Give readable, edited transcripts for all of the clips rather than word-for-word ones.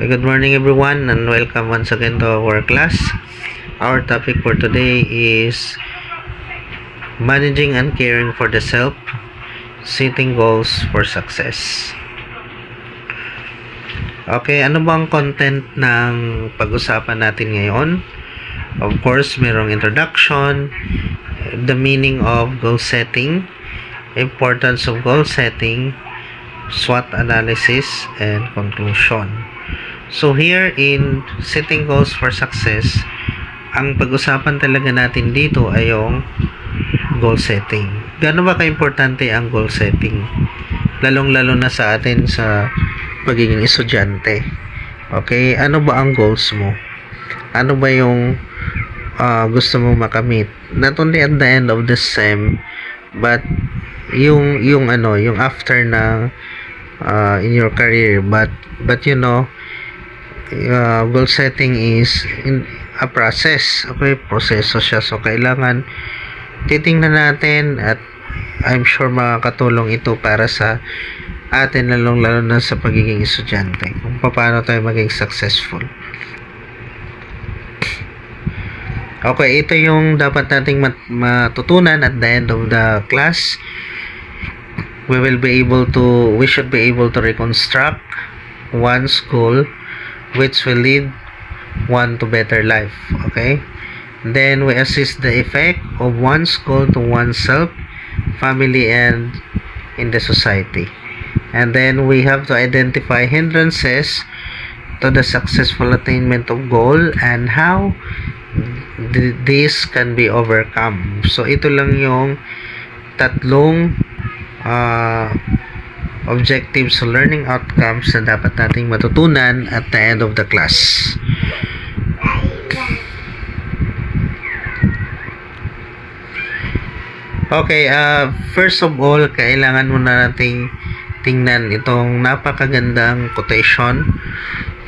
Okay, good morning everyone and welcome once again to our class. Our topic for today is managing and caring for the self, setting goals for success. Okay, ano bang content ng pag-usapan natin ngayon? Of course, merong introduction, the meaning of goal setting, importance of goal setting, SWOT analysis, and conclusion. So here in setting goals for success, ang pag-usapan talaga natin dito ay yung goal setting. Gaano ba ka-importante ang goal setting? Lalong-lalo na sa atin sa pagiging estudyante. Okay, ano ba ang goals mo? Ano ba yung gusto mo makamit? Not only at the end of the SEM, but yung after na in your career, but you know, goal setting is in a process. Okay, proseso siya, so kailangan titingnan natin, at I'm sure makakatulong ito para sa atin, lalo na sa pagiging estudyante, kung paano tayo maging successful. Okay, ito yung dapat nating matutunan at the end of the class. We should be able to reconstruct one's goal, which will lead one to better life. Okay, then we assess the effect of one's goal to oneself, family, and in the society. And then we have to identify hindrances to the successful attainment of goal and how this can be overcome. So ito lang yung tatlong objectives, so learning outcomes na dapat nating matutunan at the end of the class. Okay, first of all, kailangan muna nating tingnan itong napakagandang quotation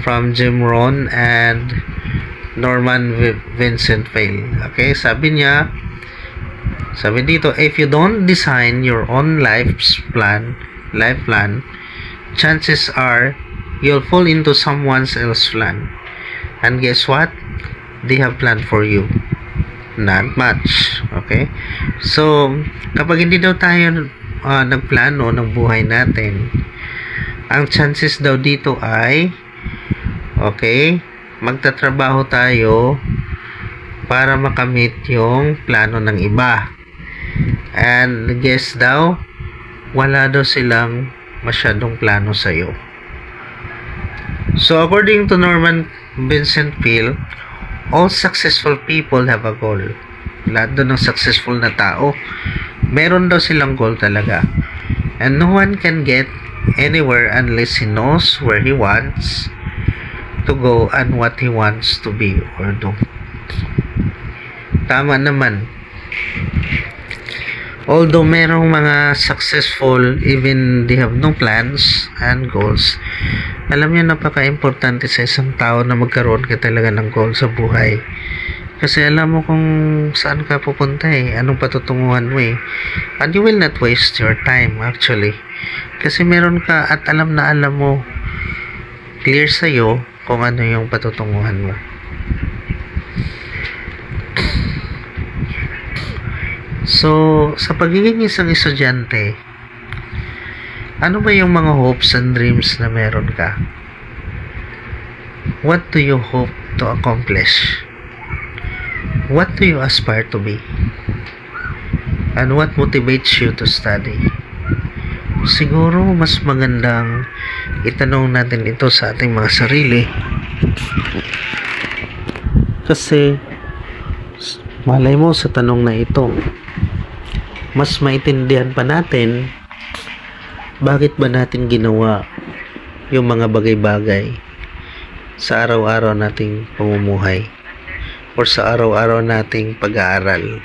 from Jim Rohn and Norman Vincent Peale. Okay, sabi dito, if you don't design your own life plan, chances are you'll fall into someone else's plan. And guess what? They have planned for you. Not much. Okay? So, kapag hindi daw tayo nagplano ng buhay natin, ang chances daw dito ay magtatrabaho tayo para makamit yung plano ng iba. And guess daw, wala daw silang masyadong plano sa'yo. So according to Norman Vincent Peale, all successful people have a goal. Lahat daw ng successful na tao, meron daw silang goal talaga. And no one can get anywhere unless he knows where he wants to go and what he wants to be or do. Tama naman. Although merong mga successful, even they have no plans and goals, alam niyo, napaka-importante sa isang tao na magkaroon ka talaga ng goal sa buhay. Kasi alam mo kung saan ka pupunta anong patutunguhan mo and you will not waste your time actually. Kasi meron ka at alam mo, clear sa'yo kung ano yung patutunguhan mo. So, sa pagiging isang estudyante, ano ba yung mga hopes and dreams na meron ka? What do you hope to accomplish? What do you aspire to be? And what motivates you to study? Siguro mas magandang itanong natin ito sa ating mga sarili. Kasi malay mo sa tanong na ito, mas maintindihan pa natin bakit ba natin ginawa yung mga bagay-bagay sa araw-araw nating pamumuhay or sa araw-araw nating pag-aaral.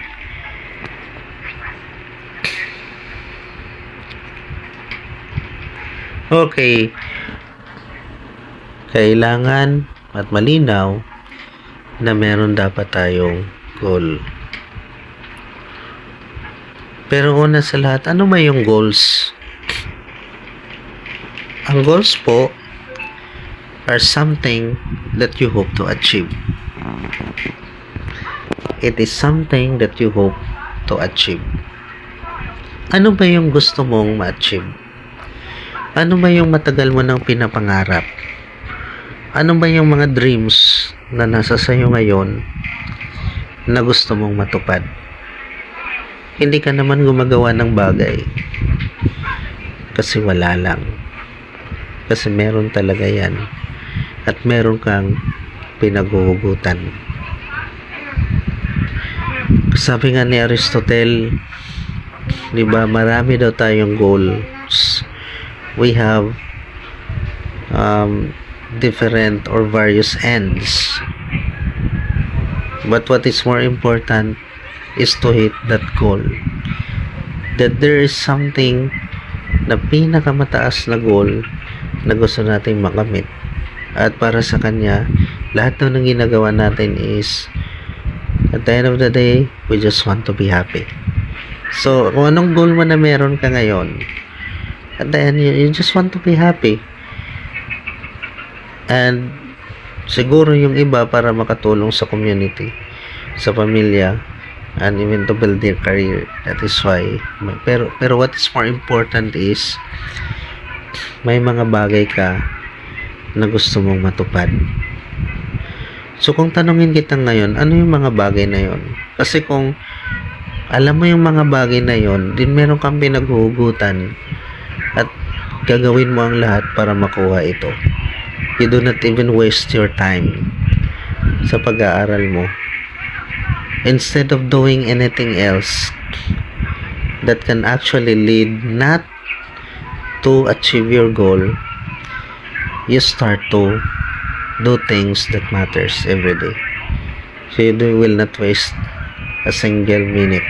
Okay, kailangan at malinaw na meron dapat tayong goal. Pero una sa lahat, ano ba yung goals? Ang goals po are something that you hope to achieve. It is something that you hope to achieve. Ano ba yung gusto mong ma-achieve? Ano ba yung matagal mo nang pinapangarap? Ano ba yung mga dreams na nasa sayo ngayon na gusto mong matupad? Hindi ka naman gumagawa ng bagay kasi wala lang. Kasi meron talaga yan. At meron kang pinaguhugutan. Sabi nga ni Aristotle, di ba, marami daw tayong goals. We have different or various ends. But what is more important is to hit that goal. That there is something na pinakamataas na goal na gusto nating makamit. At para sa kanya, lahat ng ginagawa natin is, at the end of the day, we just want to be happy. So, kung anong goal mo na meron ka ngayon, at the end, you just want to be happy. And siguro yung iba para makatulong sa community, sa pamilya, and even to build their career. That is why. Pero what is more important is, may mga bagay ka na gusto mong matupad. So, kung tanungin kita ngayon, ano yung mga bagay na yon? Kasi kung alam mo yung mga bagay na yon, din meron kang pinaghuhugutan at gagawin mo ang lahat para makuha ito. You do not even waste your time sa pag-aaral mo. Instead of doing anything else that can actually lead not to achieve your goal, you start to do things that matters every day. So you will not waste a single minute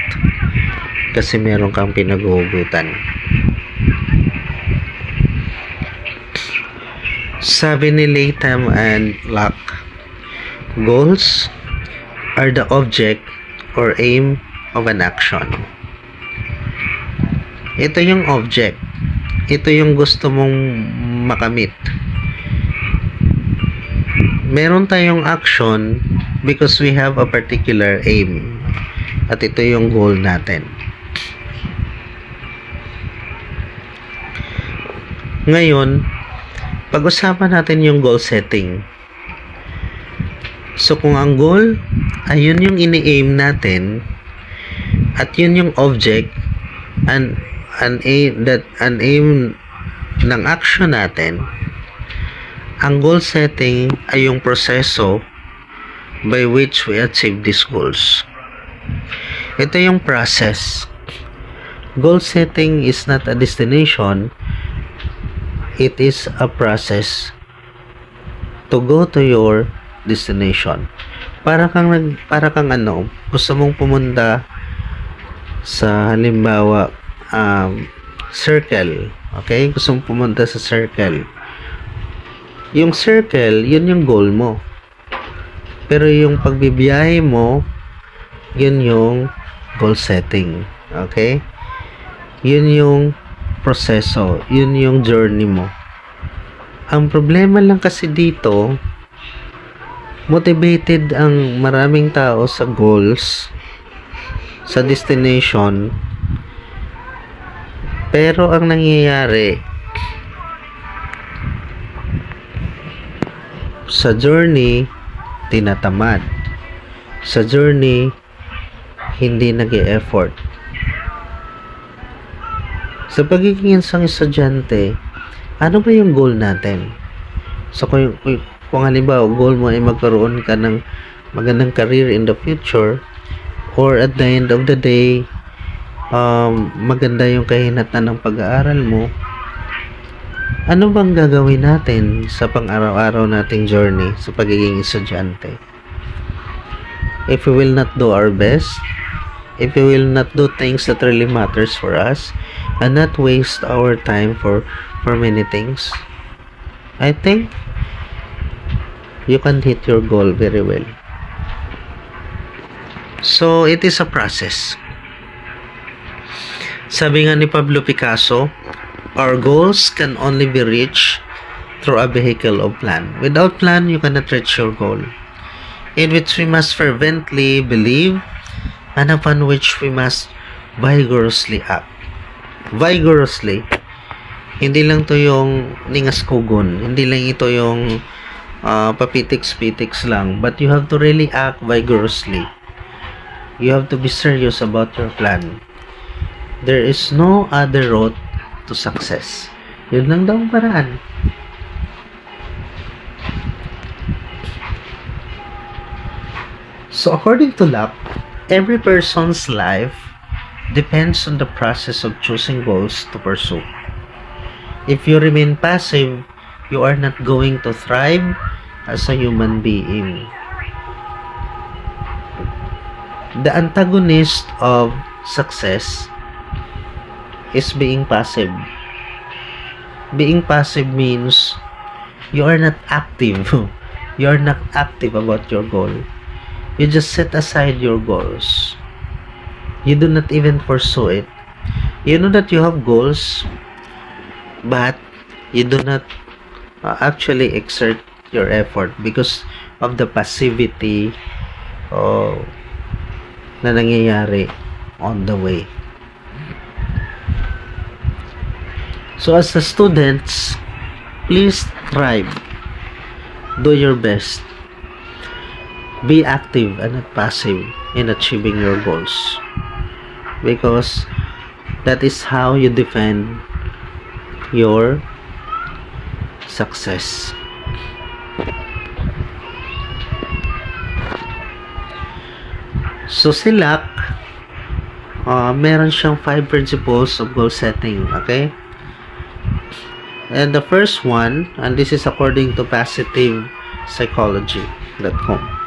kasi meron kang pinaghuhugutan. Sabi ni Latham and Locke, goals are the object or aim of an action. Ito yung object. Ito yung gusto mong makamit. Meron tayong action because we have a particular aim. At ito yung goal natin. Ngayon, pag-usapan natin yung goal setting. So, kung ang goal ay yun yung ini-aim natin at yun yung object and an aim ng action natin, ang goal setting ay yung proseso by which we achieve these goals. Ito yung process. Goal setting is not a destination. It is a process to go to your destination. Para kang gusto mong pumunta sa halimbawa circle. Okay? Gusto mong pumunta sa circle. Yung circle, yun yung goal mo. Pero yung pagbibiyahe mo, yun yung goal setting. Okay? Yun yung proseso. Yun yung journey mo. Ang problema lang kasi dito, motivated ang maraming tao sa goals, sa destination, pero ang nangyayari sa journey, tinatamad. Sa journey, hindi nag-e-effort. Sa pagiging isang estudyante, ano ba yung goal natin? So, kung halimbawa, goal mo ay magkaroon ka ng magandang career in the future, or at the end of the day, maganda yung kahinatnan ng pag-aaral mo, ano bang gagawin natin sa pang-araw-araw nating journey sa pagiging estudyante? If we will not do our best, if we will not do things that really matters for us, and not waste our time for many things, I think you can hit your goal very well. So, it is a process. Sabi nga ni Pablo Picasso, our goals can only be reached through a vehicle of plan. Without plan, you cannot reach your goal, in which we must fervently believe and upon which we must vigorously act. Vigorously. Hindi lang to yung ningas kugon. Hindi lang ito yung papitiks-pitiks lang. But you have to really act vigorously. You have to be serious about your plan. There is no other road to success. Yun lang daw ang paraan. So according to Locke, every person's life depends on the process of choosing goals to pursue. If you remain passive, you are not going to thrive as a human being. The antagonist of success is being passive. Being passive means you are not active. You are not active about your goal. You just set aside your goals. You do not even pursue it. You know that you have goals, but you do not actually exert your effort because of the passivity na nangyayari on the way. So as the students, please strive. Do your best. Be active and not passive in achieving your goals, because that is how you defend your success. So si Locke, meron siyang 5 principles of goal setting, okay? And the first one, and this is according to positivepsychology.com.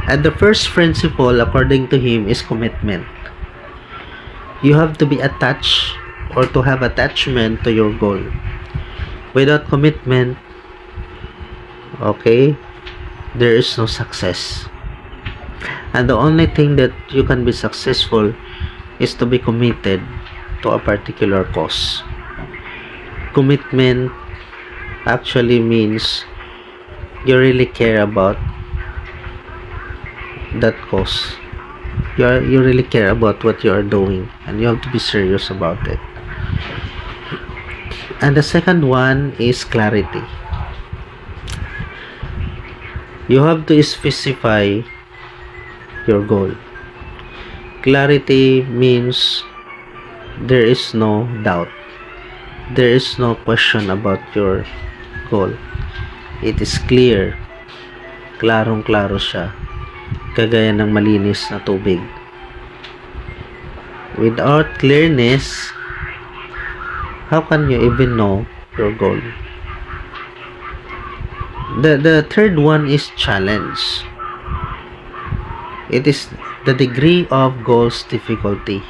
And the first principle, according to him, is commitment. You have to be attached or to have attachment to your goal. Without commitment, okay, there is no success. And the only thing that you can be successful is to be committed to a particular cause. Commitment actually means you really care about that cause. You really care about what you are doing, and you have to be serious about it. And the second one is clarity. You have to specify your goal. Clarity means there is no doubt. There is no question about your goal. It is clear. Klarong-klaro siya. Kagaya ng malinis na tubig. Without clearness, how can you even know your goal? The third one is challenge. It is the degree of goal's difficulty.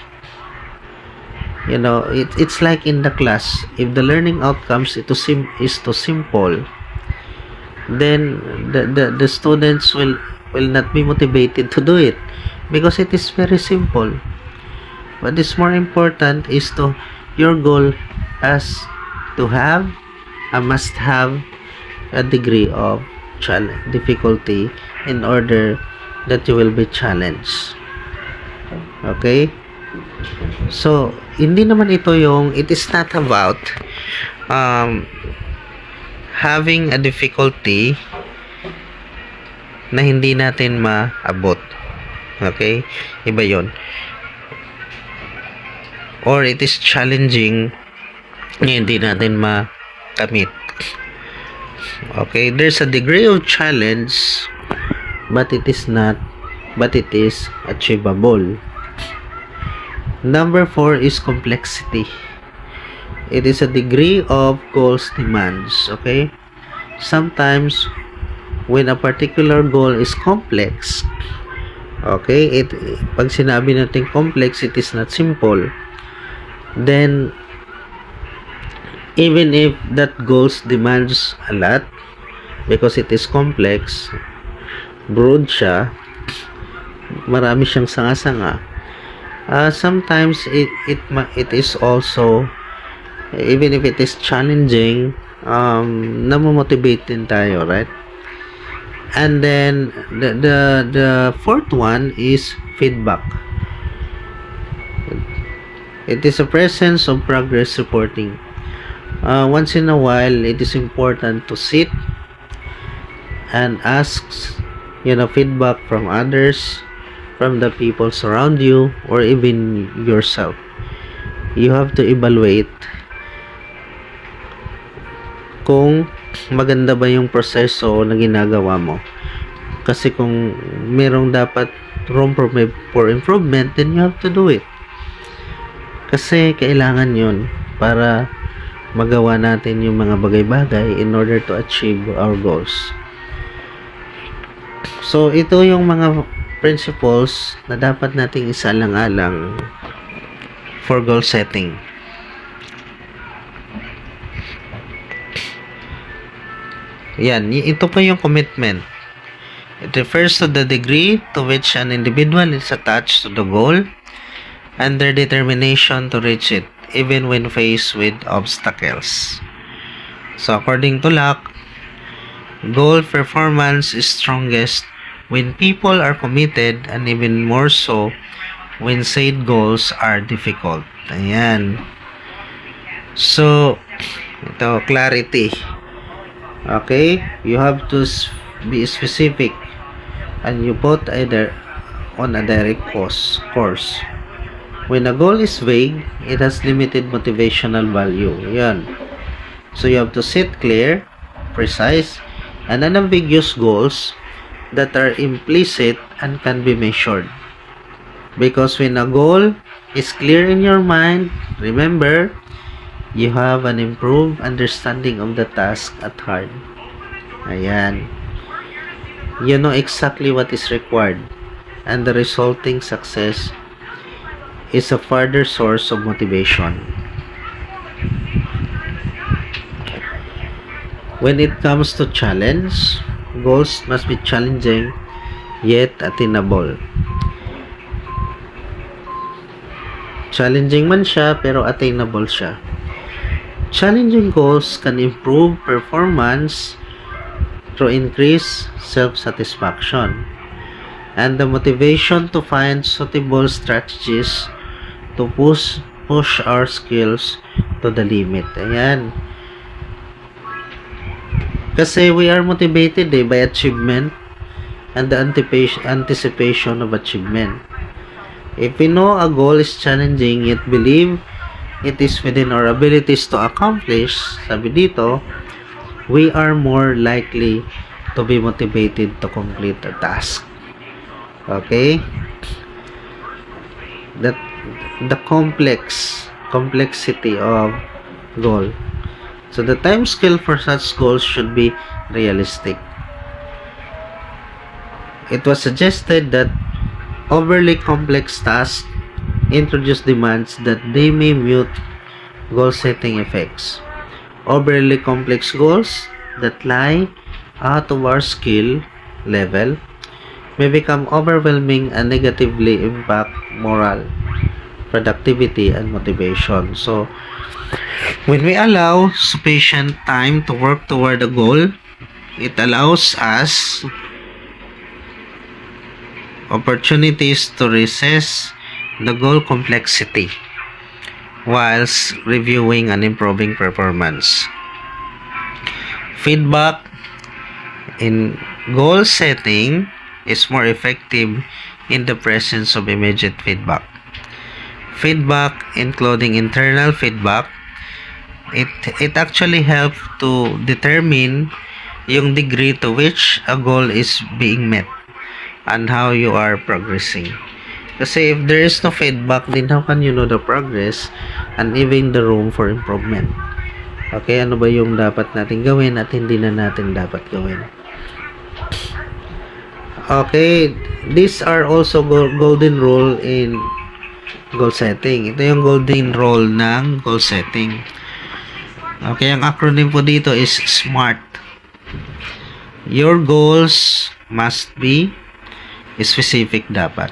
You know, it's like in the class. If the learning outcomes is too simple, then the students will not be motivated to do it, because it is very simple. What is more important is your goal has to have must have a degree of difficulty in order that you will be challenged. Okay? So, hindi naman ito it is not about having a difficulty na hindi natin maabot. Okay? Iba yon. Or it is challenging na hindi natin makamit. Okay? There's a degree of challenge, but it is achievable. Number 4 is complexity. It is a degree of goals demands. Okay? Sometimes when a particular goal is complex, okay, pag sinabi natin complex, it is not simple. Then, even if that goals demands a lot, because it is complex, broad siya, marami siyang sanga-sanga. Sometimes it is also, even if it is challenging, namomotivate din tayo, right? And then the fourth one is feedback. It is a presence of progress reporting. Once in a while, it is important to sit and ask, feedback from others, from the people surround you, or even yourself. You have to evaluate kung maganda ba yung proseso na ginagawa mo. Kasi kung merong dapat room for improvement, then you have to do it. Kasi kailangan yun para magawa natin yung mga bagay-bagay in order to achieve our goals. So, ito yung mga principles na dapat nating isalang-alang for goal setting. Yan, ito pa yung commitment. It refers to the degree to which an individual is attached to the goal and their determination to reach it, even when faced with obstacles. So, according to Locke, goal performance is strongest when people are committed, and even more so when said goals are difficult. Ayan. So, ito, clarity. Okay? You have to be specific, and you put either on a direct course. When a goal is vague, it has limited motivational value. Yan. So, you have to set clear, precise, and unambiguous goals that are implicit and can be measured. Because when a goal is clear in your mind, remember, you have an improved understanding of the task at hand. Ayan. You know exactly what is required, and the resulting success is a further source of motivation. When it comes to challenge, goals must be challenging yet attainable. Challenging man siya, pero attainable siya. Challenging goals can improve performance through increased self-satisfaction and the motivation to find suitable strategies to push our skills to the limit. Ayan. Kasi we are motivated by achievement and the anticipation of achievement. If we know a goal is challenging yet believe it is within our abilities to accomplish, sabi dito, we are more likely to be motivated to complete the task. Okay? The complexity of goal. So the time scale for such goals should be realistic. It was suggested that overly complex tasks introduce demands that they may mute goal setting effects. Overly complex goals that lie out of our skill level may become overwhelming and negatively impact morale, productivity, and motivation. So, when we allow sufficient time to work toward a goal, it allows us opportunities to recess the goal complexity whilst reviewing and improving performance. Feedback in goal setting is more effective in the presence of immediate feedback. Feedback, including internal feedback, it actually helps to determine yung degree to which a goal is being met and how you are progressing. Kasi if there is no feedback, then how can you know the progress and even the room for improvement? Okay, ano ba yung dapat natin gawin at hindi na natin dapat gawin? Okay, these are also golden rule in goal setting. Ito yung golden rule ng goal setting. Okay, ang acronym po dito is SMART. Your goals must be specific dapat.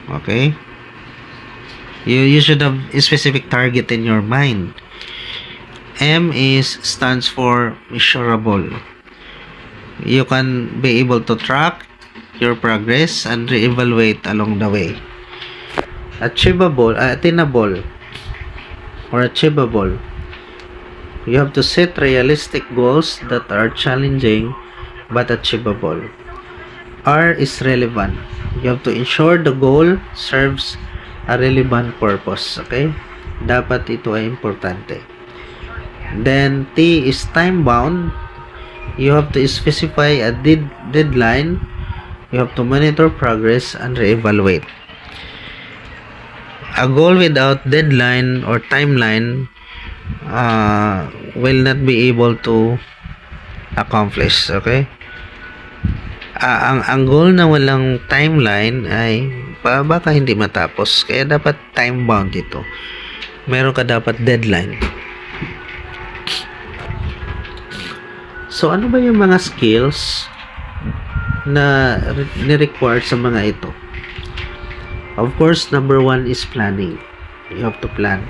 Okay? You should have a specific target in your mind. M stands for measurable. You can be able to track your progress and reevaluate along the way. Attainable or achievable. You have to set realistic goals that are challenging but achievable. R is relevant. You have to ensure the goal serves a relevant purpose. Okay? Dapat ito ay importante. Then, T is time-bound. You have to specify a deadline. You have to monitor progress and reevaluate. A goal without deadline or timeline will not be able to accomplish. Okay? Ang goal na walang timeline ay baka hindi matapos. Kaya dapat time-bound ito. Meron ka dapat deadline. So, ano ba yung mga skills na ni-require sa mga ito? Of course, number 1 is planning. You have to plan.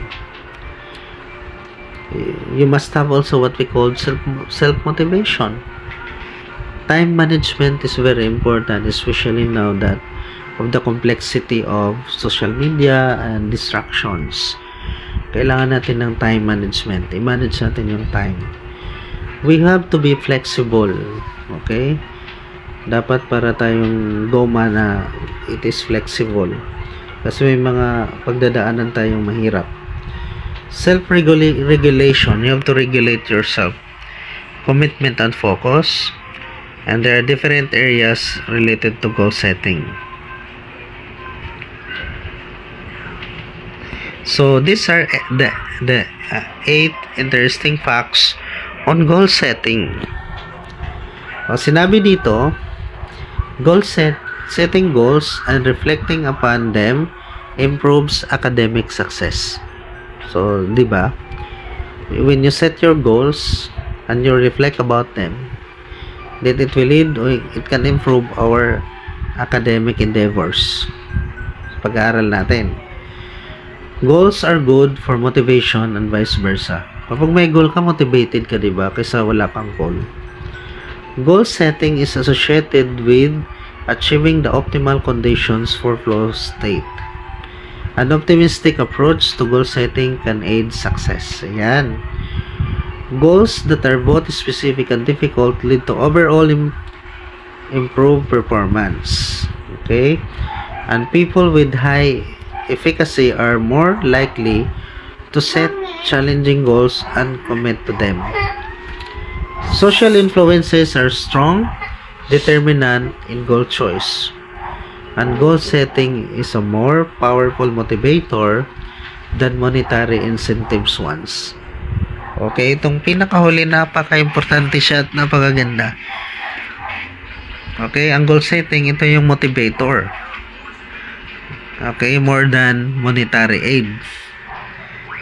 You must have also what we call self-motivation. Time management is very important, especially now that of the complexity of social media and distractions. Kailangan natin ng time management. I-manage natin yung time. We have to be flexible. Okay? Dapat para tayong goma na it is flexible. Kasi may mga pagdadaanan tayong mahirap. Self-regulation. You have to regulate yourself. Commitment and focus. And there are different areas related to goal setting. So these are the 8 interesting facts on goal setting. O, sinabi dito, setting goals and reflecting upon them improves academic success. So, di ba? When you set your goals and you reflect about them, that it will lead, it can improve our academic endeavors. Pag-aaral natin. Goals are good for motivation and vice versa. Kapag may goal ka, motivated ka, diba? Kaysa wala kang goal. Goal setting is associated with achieving the optimal conditions for flow state. An optimistic approach to goal setting can aid success. Ayan. Goals that are both specific and difficult lead to overall improved performance. Okay? And people with high efficacy are more likely to set challenging goals and commit to them. Social influences are strong determinant in goal choice, and goal setting is a more powerful motivator than monetary incentives ones. Okay, itong pinakahuli, napaka-importante siya at napakaganda. Okay, ang goal setting, ito yung motivator. Okay, more than monetary aid.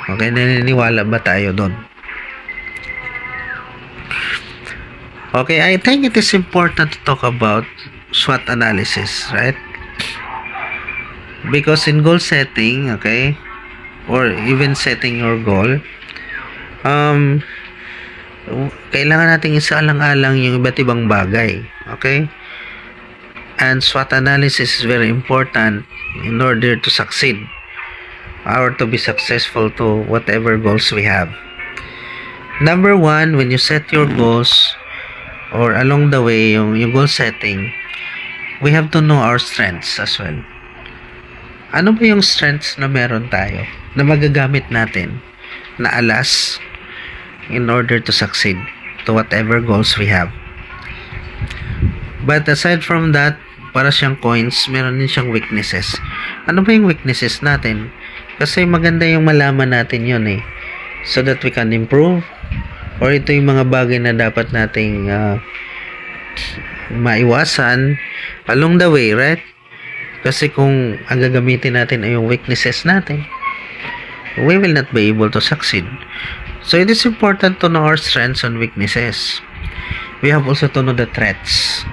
Okay, naniniwala ba tayo doon? Okay, I think it is important to talk about SWOT analysis, right? Because in goal setting, okay, or even setting your goal, kailangan nating isaalang-alang yung iba't ibang bagay, okay? And SWOT analysis is very important in order to succeed or to be successful to whatever goals we have. Number 1, when you set your goals or along the way yung goal setting, we have to know our strengths as well. Ano ba yung strengths na meron tayo na magagamit natin na alas in order to succeed to whatever goals we have? But aside from that, para siyang coins, meron din siyang weaknesses. Ano ba yung weaknesses natin? Kasi maganda yung malaman natin yun so that we can improve, or ito yung mga bagay na dapat nating maiwasan along the way, right? Kasi kung ang gagamitin natin ay yung weaknesses natin, we will not be able to succeed. So it is important to know our strengths and weaknesses. We have also to know the threats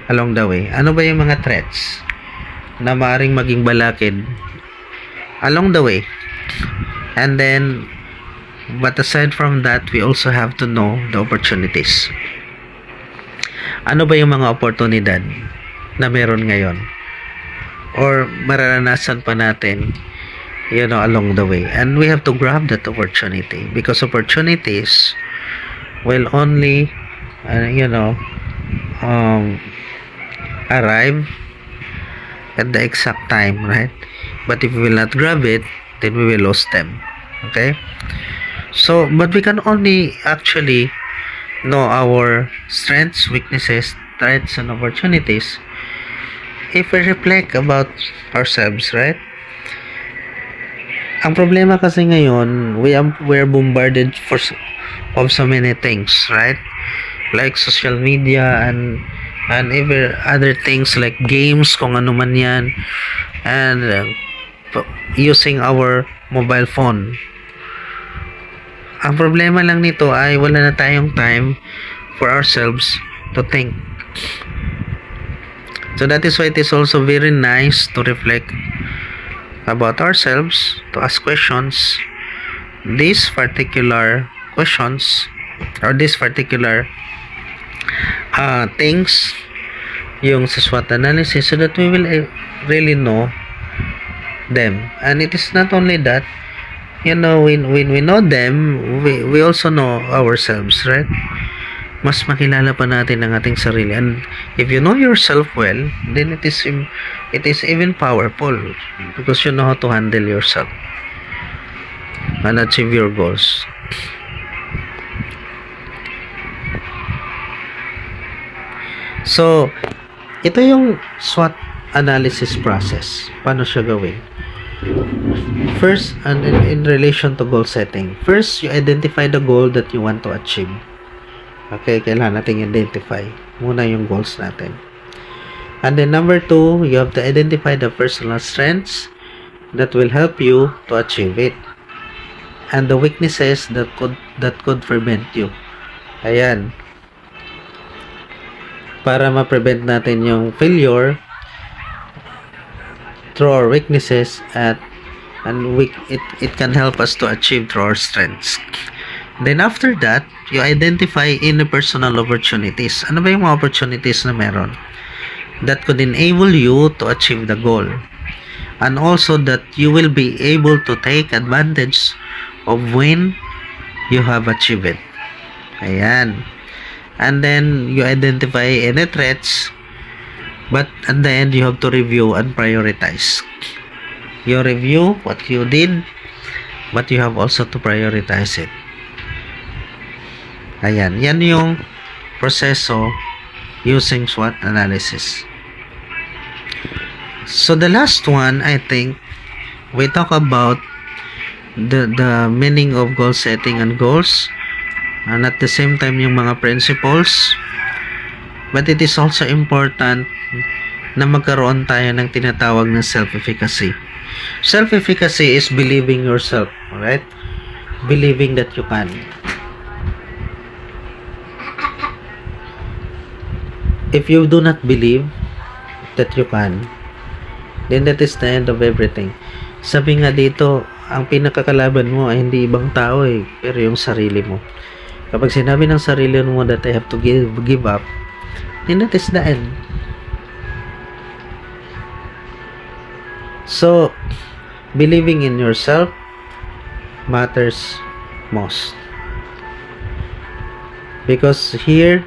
along the way. Ano ba yung mga threats na maaaring maging balakid along the way? And then But aside from that, we also have to know the opportunities. Ano ba yung mga oportunidad na meron ngayon? Or mararanasan pa natin, along the way. And we have to grab that opportunity because opportunities will only, arrive at the exact time, right? But if we will not grab it, then we will lose them. Okay? So, but we can only actually know our strengths, weaknesses, threats, and opportunities if we reflect about ourselves, right? Ang problema kasi ngayon, we're bombarded of so many things, right? Like social media and even other things like games, kung ano man yan, and using our mobile phone. Ang problema lang nito ay wala na tayong time for ourselves to think. So that is why it is also very nice to reflect about ourselves, to ask questions. These particular questions or these particular things, yung sa SWOT analysis, so that we will really know them. And it is not only that, when we know them, we also know ourselves, right? Mas makilala pa natin ang ating sarili. And if you know yourself well, then it is even powerful because you know how to handle yourself and achieve your goals. So, ito yung SWOT analysis process. Paano siya gawin? First, and in relation to goal setting. First, you identify the goal that you want to achieve. Okay, kailangan natin identify muna yung goals natin. And then number 2, you have to identify the personal strengths that will help you to achieve it. And the weaknesses that could prevent you. Ayan. Para ma-prevent natin yung failure through our weaknesses and it can help us to achieve through our strengths. Then after that, you identify interpersonal opportunities. Ano ba yung mga opportunities na meron that could enable you to achieve the goal, and also that you will be able to take advantage of when you have achieved it. Ayan. And then you identify any threats, but at the end you have to review and prioritize. You review what you did, but you have also to prioritize it. Ayan, yan yung proseso using SWOT analysis. So the last one, I think, we talk about the meaning of goal setting and goals, and at the same time yung mga principles. But it is also important na magkaroon tayo ng tinatawag na self-efficacy. Self-efficacy is believing yourself, right? Believing that you can. If you do not believe that you can, then that is the end of everything. Sabi nga dito, ang pinakakalaban mo ay hindi ibang tao pero yung sarili mo. Kapag sinabi ng sarili mo that I have to give up, then that is the end. So, believing in yourself matters most. Because here,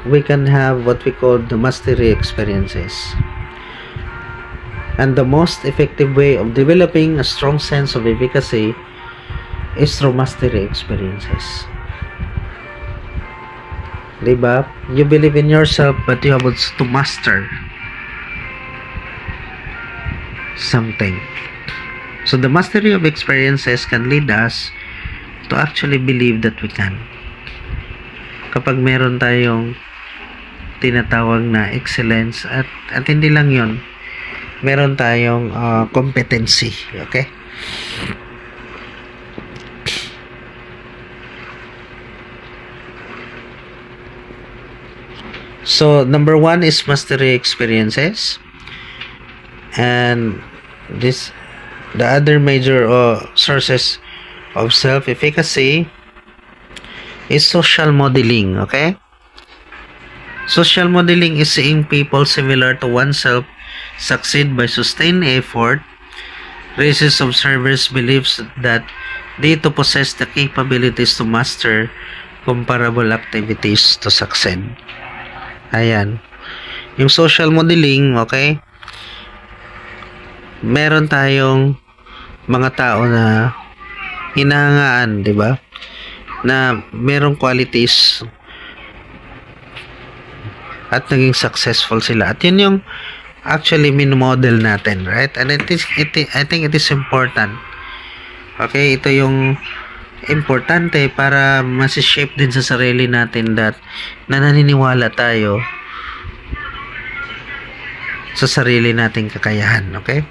we can have what we call the mastery experiences. And the most effective way of developing a strong sense of efficacy is through mastery experiences. Diba? You believe in yourself, but you have to master something. So the mastery of experiences can lead us to actually believe that we can. Kapag meron tayong tinatawag na excellence at hindi lang yon, meron tayong competency. Okay? So number 1 is mastery experiences, and the other major sources of self-efficacy is social modeling, okay? Social modeling is seeing people similar to oneself succeed by sustained effort. Raises observers' beliefs that they to possess the capabilities to master comparable activities to succeed. Ayan. Yung social modeling, okay? Meron tayong mga tao na hinahangaan, di ba? Na merong qualities at naging successful sila. At yun yung actually min-model natin, right? And I think it is important. Okay, ito yung importante para masishape din sa sarili natin that na naniniwala tayo sa sarili nating kakayahan, okay?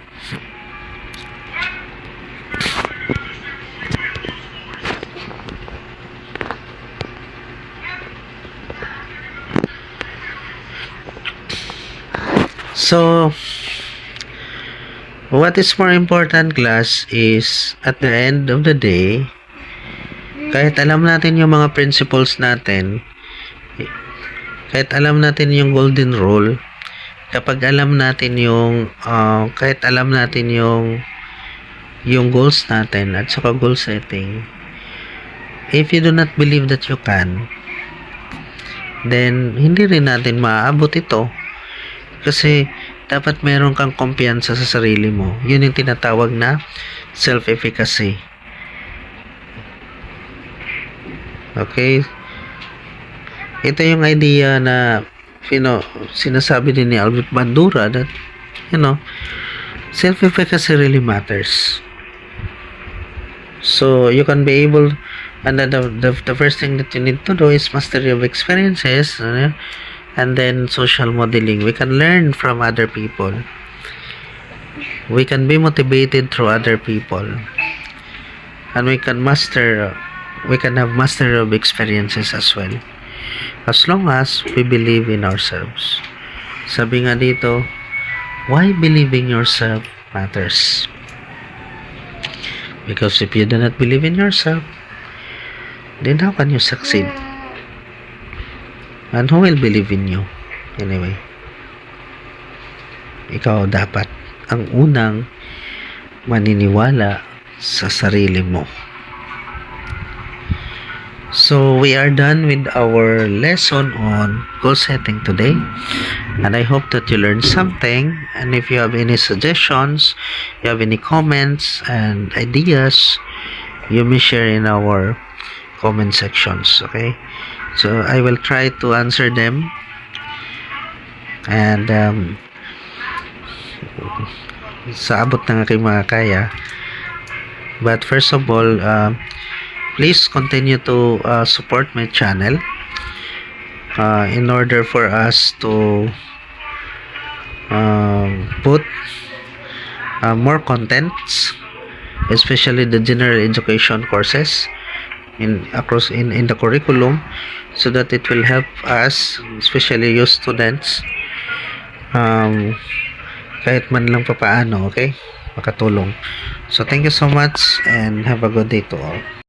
So, what is more important, class, is at the end of the day, kahit alam natin yung mga principles natin, kahit alam natin yung golden rule, kapag alam natin yung, kahit alam natin yung goals natin at saka goal setting, if you do not believe that you can, then hindi rin natin maaabot ito. Kasi dapat meron kang kumpiyansa sa sarili mo. Yun yung tinatawag na self-efficacy. Okay? Ito yung idea na sinasabi din ni Albert Bandura that, self-efficacy really matters. So, you can be able, and the first thing that you need to do is mastery of experiences, and then social modeling. We can learn from other people. We can be motivated through other people. And we can have mastery of experiences as well. As long as we believe in ourselves. Sabi nga dito, why believing yourself matters? Because if you do not believe in yourself, then how can you succeed? And who will believe in you? Anyway, ikaw dapat ang unang maniniwala sa sarili mo. So, we are done with our lesson on goal setting today. And I hope that you learned something. And if you have any suggestions, you have any comments and ideas, you may share in our comment sections, okay? So, I will try to answer them. And, sa abot ng aking mga kaya. But first of all, please continue to support my channel in order for us to put more contents, especially the general education courses in the curriculum, so that it will help us, especially you students, kahit man lang papaano, okay, makatulong. So thank you so much and have a good day to all.